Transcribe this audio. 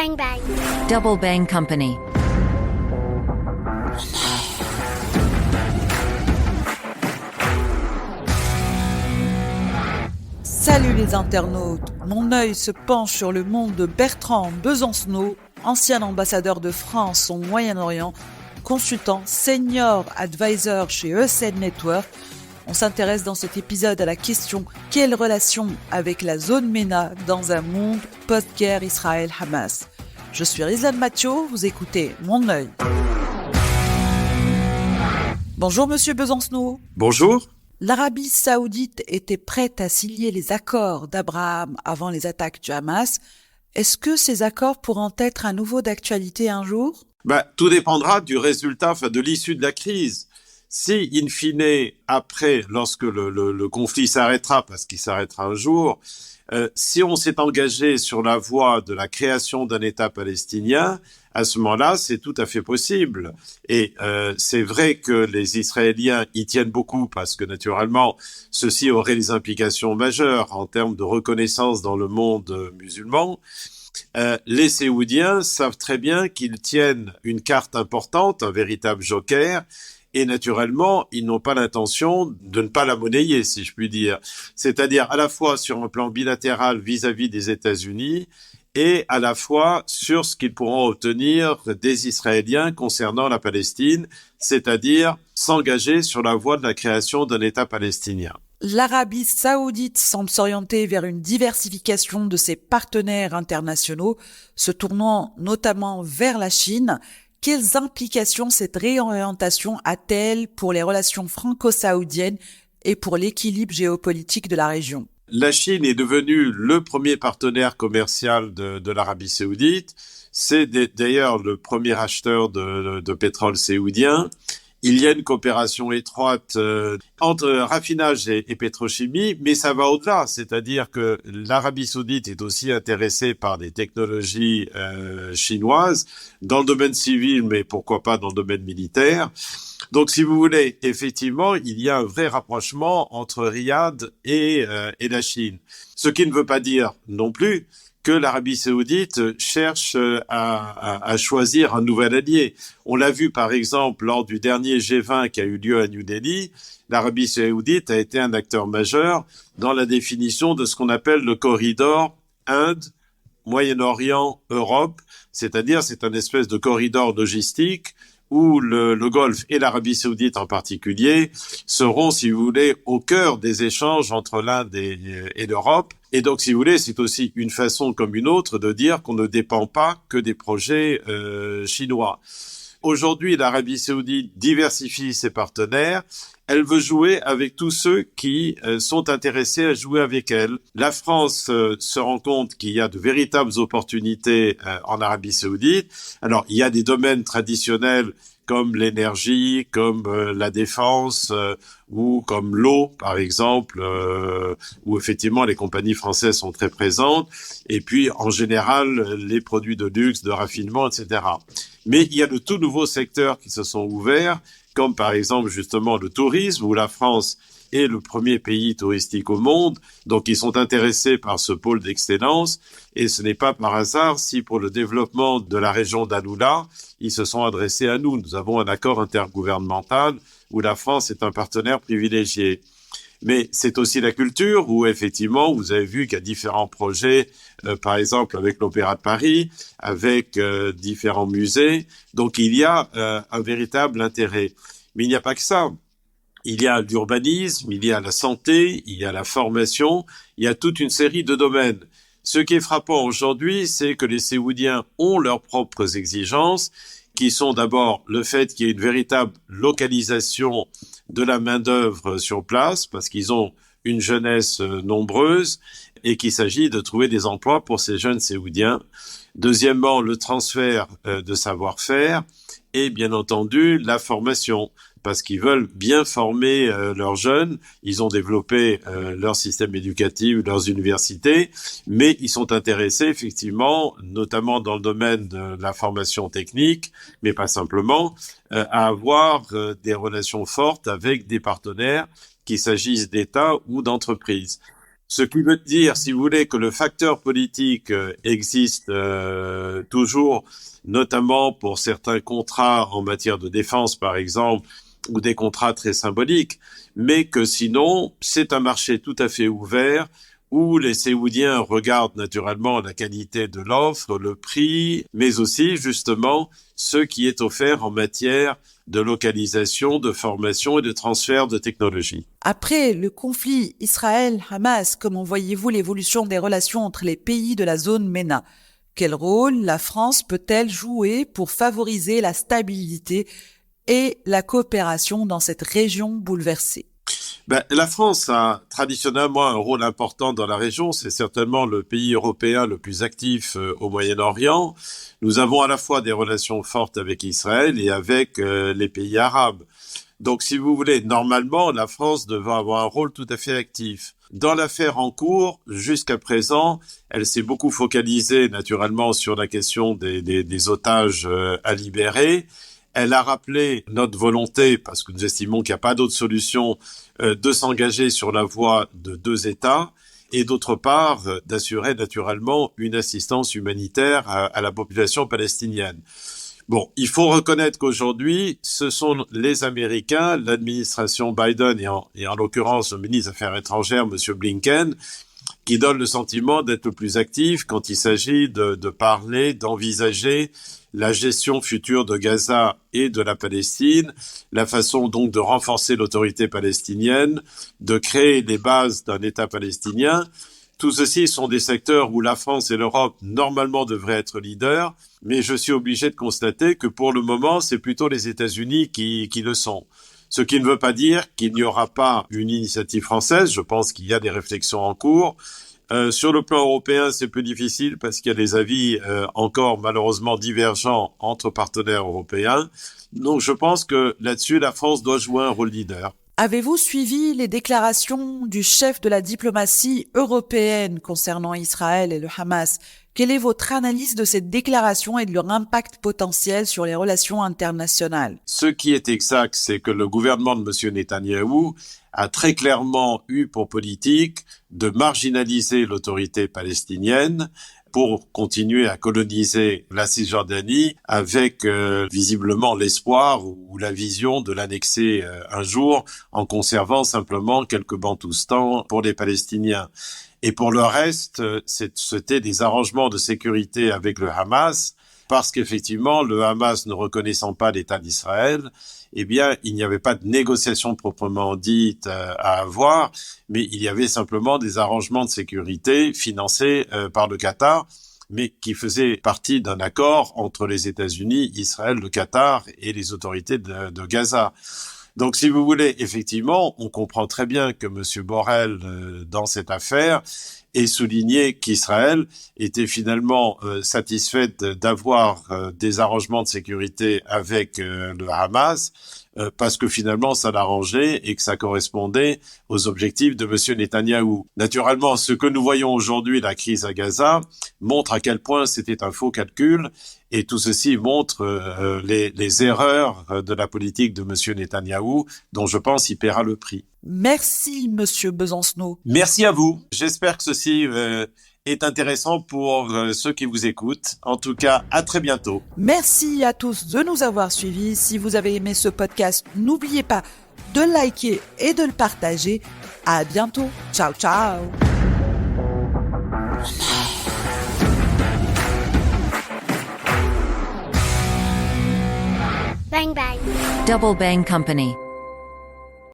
Bang bang. Double Bang Company. Salut les internautes, mon œil se penche sur le monde de Bertrand Besancenot, ancien ambassadeur de France au Moyen-Orient, consultant senior advisor chez ESN Network. On s'intéresse dans cet épisode à la question « Quelle relation avec la zone MENA dans un monde post-guerre Israël-Hamas ?» Je suis Rizlan Mathieu, vous écoutez Mon œil. Bonjour monsieur Besancenot. Bonjour. L'Arabie Saoudite était prête à signer les accords d'Abraham avant les attaques du Hamas. Est-ce que ces accords pourront être à nouveau d'actualité un jour ? Tout dépendra du résultat, de l'issue de la crise. Si, in fine, après, lorsque le conflit s'arrêtera, parce qu'il s'arrêtera un jour, si on s'est engagé sur la voie de la création d'un État palestinien, à ce moment-là, c'est tout à fait possible. Et c'est vrai que les Israéliens y tiennent beaucoup parce que, naturellement, ceci aurait des implications majeures en termes de reconnaissance dans le monde musulman. Les Séoudiens savent très bien qu'ils tiennent une carte importante, un véritable joker, et naturellement, ils n'ont pas l'intention de ne pas la monnayer, si je puis dire. C'est-à-dire à la fois sur un plan bilatéral vis-à-vis des États-Unis et à la fois sur ce qu'ils pourront obtenir des Israéliens concernant la Palestine, c'est-à-dire s'engager sur la voie de la création d'un État palestinien. L'Arabie Saoudite semble s'orienter vers une diversification de ses partenaires internationaux, se tournant notamment vers la Chine. Quelles implications cette réorientation a-t-elle pour les relations franco-saoudiennes et pour l'équilibre géopolitique de la région ? La Chine est devenue le premier partenaire commercial de l'Arabie Saoudite. C'est d'ailleurs le premier acheteur de pétrole saoudien. Il y a une coopération étroite entre raffinage et pétrochimie, mais ça va au-delà. C'est-à-dire que l'Arabie Saoudite est aussi intéressée par des technologies chinoises dans le domaine civil, mais pourquoi pas dans le domaine militaire. Donc, si vous voulez, effectivement, il y a un vrai rapprochement entre Riyad et la Chine. Ce qui ne veut pas dire non plus que l'Arabie Saoudite cherche à choisir un nouvel allié. On l'a vu par exemple lors du dernier G20 qui a eu lieu à New Delhi. L'Arabie Saoudite a été un acteur majeur dans la définition de ce qu'on appelle le corridor Inde, Moyen-Orient, Europe. C'est-à-dire, c'est un espèce de corridor logistique où le Golfe et l'Arabie Saoudite en particulier seront, si vous voulez, au cœur des échanges entre l'Inde et l'Europe. Et donc, si vous voulez, c'est aussi une façon comme une autre de dire qu'on ne dépend pas que des projets chinois. Aujourd'hui, l'Arabie Saoudite diversifie ses partenaires. Elle veut jouer avec tous ceux qui sont intéressés à jouer avec elle. La France se rend compte qu'il y a de véritables opportunités en Arabie Saoudite. Alors, il y a des domaines traditionnels comme l'énergie, comme la défense ou comme l'eau, par exemple, où effectivement les compagnies françaises sont très présentes. Et puis, en général, les produits de luxe, de raffinement, etc. Mais il y a de tout nouveaux secteurs qui se sont ouverts, comme par exemple justement le tourisme, où la France est le premier pays touristique au monde, donc ils sont intéressés par ce pôle d'excellence, et ce n'est pas par hasard si pour le développement de la région d'Aloula, ils se sont adressés à nous. Nous avons un accord intergouvernemental où la France est un partenaire privilégié. Mais c'est aussi la culture où effectivement vous avez vu qu'il y a différents projets, par exemple avec l'Opéra de Paris, avec différents musées. Donc il y a un véritable intérêt. Mais il n'y a pas que ça. Il y a l'urbanisme, il y a la santé, il y a la formation, il y a toute une série de domaines. Ce qui est frappant aujourd'hui, c'est que les Séoudiens ont leurs propres exigences, qui sont d'abord le fait qu'il y ait une véritable localisation de la main-d'œuvre sur place, parce qu'ils ont une jeunesse nombreuse et qu'il s'agit de trouver des emplois pour ces jeunes Séoudiens. Deuxièmement, le transfert de savoir-faire et bien entendu la formation, parce qu'ils veulent bien former leurs jeunes. Ils ont développé leur système éducatif, leurs universités, mais ils sont intéressés effectivement, notamment dans le domaine de la formation technique, mais pas simplement, à avoir des relations fortes avec des partenaires, qu'il s'agisse d'État ou d'entreprises. Ce qui veut dire, si vous voulez, que le facteur politique existe toujours, notamment pour certains contrats en matière de défense, par exemple, ou des contrats très symboliques, mais que sinon, c'est un marché tout à fait ouvert où les Séoudiens regardent naturellement la qualité de l'offre, le prix, mais aussi justement ce qui est offert en matière de localisation, de formation et de transfert de technologie. Après le conflit Israël-Hamas, comment voyez-vous l'évolution des relations entre les pays de la zone MENA? Quel rôle la France peut-elle jouer pour favoriser la stabilité et la coopération dans cette région bouleversée? La France a traditionnellement un rôle important dans la région. C'est certainement le pays européen le plus actif au Moyen-Orient. Nous avons à la fois des relations fortes avec Israël et avec les pays arabes. Donc, si vous voulez, normalement, la France devrait avoir un rôle tout à fait actif. Dans l'affaire en cours, jusqu'à présent, elle s'est beaucoup focalisée naturellement sur la question des otages à libérer. Elle a rappelé notre volonté, parce que nous estimons qu'il n'y a pas d'autre solution, de s'engager sur la voie de 2 États et d'autre part d'assurer naturellement une assistance humanitaire à la population palestinienne. Bon, il faut reconnaître qu'aujourd'hui, ce sont les Américains, l'administration Biden et en l'occurrence le ministre des Affaires étrangères, M. Blinken, qui donnent le sentiment d'être le plus actifs quand il s'agit de parler, d'envisager la gestion future de Gaza et de la Palestine, la façon donc de renforcer l'autorité palestinienne, de créer les bases d'un État palestinien. Tout ceci sont des secteurs où la France et l'Europe normalement devraient être leaders, mais je suis obligé de constater que pour le moment, c'est plutôt les États-Unis qui le sont. Ce qui ne veut pas dire qu'il n'y aura pas une initiative française. Je pense qu'il y a des réflexions en cours. Sur le plan européen, c'est plus difficile parce qu'il y a des avis encore malheureusement divergents entre partenaires européens. Donc je pense que là-dessus, la France doit jouer un rôle leader. Avez-vous suivi les déclarations du chef de la diplomatie européenne concernant Israël et le Hamas? Quelle est votre analyse de cette déclaration et de leur impact potentiel sur les relations internationales? Ce qui est exact, c'est que le gouvernement de M. Netanyahou a très clairement eu pour politique de marginaliser l'autorité palestinienne pour continuer à coloniser la Cisjordanie avec visiblement l'espoir ou la vision de l'annexer un jour en conservant simplement quelques bantoustans pour les Palestiniens. Et pour le reste, c'était des arrangements de sécurité avec le Hamas, parce qu'effectivement, le Hamas ne reconnaissant pas l'État d'Israël, eh bien, il n'y avait pas de négociation proprement dite à avoir, mais il y avait simplement des arrangements de sécurité financés par le Qatar, mais qui faisaient partie d'un accord entre les États-Unis, Israël, le Qatar et les autorités de Gaza. Donc, si vous voulez, effectivement, on comprend très bien que M. Borrell, dans cette affaire, ait souligné qu'Israël était finalement satisfait d'avoir des arrangements de sécurité avec le Hamas, parce que finalement, ça l'arrangeait et que ça correspondait aux objectifs de M. Netanyahou. Naturellement, ce que nous voyons aujourd'hui, la crise à Gaza, montre à quel point c'était un faux calcul. Et tout ceci montre les erreurs de la politique de M. Netanyahou, dont je pense il paiera le prix. Merci, Monsieur Besancenot. Merci à vous. J'espère que ceci est intéressant pour ceux qui vous écoutent. En tout cas, à très bientôt. Merci à tous de nous avoir suivis. Si vous avez aimé ce podcast, n'oubliez pas de liker et de le partager. À bientôt. Ciao, ciao. Bang bang. Double Bang Company.